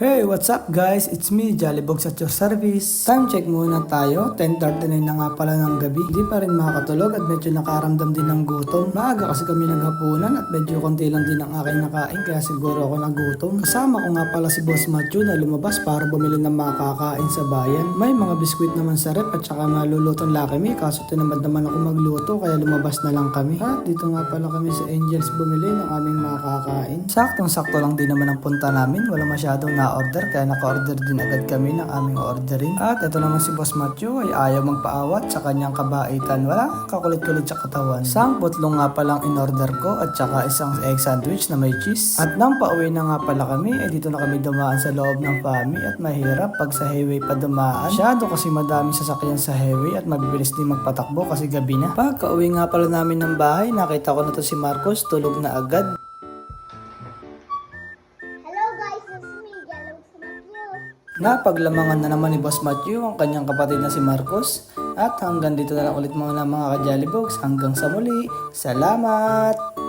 Hey, what's up guys? It's me, Jollybox at your service. Time check muna tayo. 10:39 na nga pala ng gabi. Hindi pa rin makakatulog at medyo nakaramdam din ng gutom. Maaga kasi kami naghapunan at medyo konti lang din ang aking nakain kaya siguro ako nagutom. Kasama ko nga pala si Boss Matthew na lumabas para bumili ng mga kakain sa bayan. May mga biskwit naman sa rep at saka malulutong Lucky Me kaso tinamad naman ako magluto kaya lumabas na lang kami. At dito nga pala kami sa Angels bumili ng aming mga kakain. Saktong-sakto lang din naman ang punta namin. Wala masyadong na-order kaya naka-order din agad kami ng aming ordering. At ito naman si Boss Matthew ay ayaw magpaawat sa kanyang kabaitan. Wala kakulit-kulit sa katawan. Isang putlong nga palang in-order ko at saka isang egg sandwich na may cheese. At nang pauwi na nga pala kami ay dito na kami dumaan sa loob ng FAMI at mahirap pag sa highway pa dumaan. Masyado kasi madami sasakyan sa highway at mabibilis din magpatakbo kasi gabi na. Pagka uwi nga pala namin ng bahay nakita ko na to si Marcos tulog na agad. Napaglamangan na naman ni Boss Matthew ang kanyang kapatid na si Marcos. At hanggang dito na lang ulit mga ka-Jollybox. Hanggang sa muli. Salamat!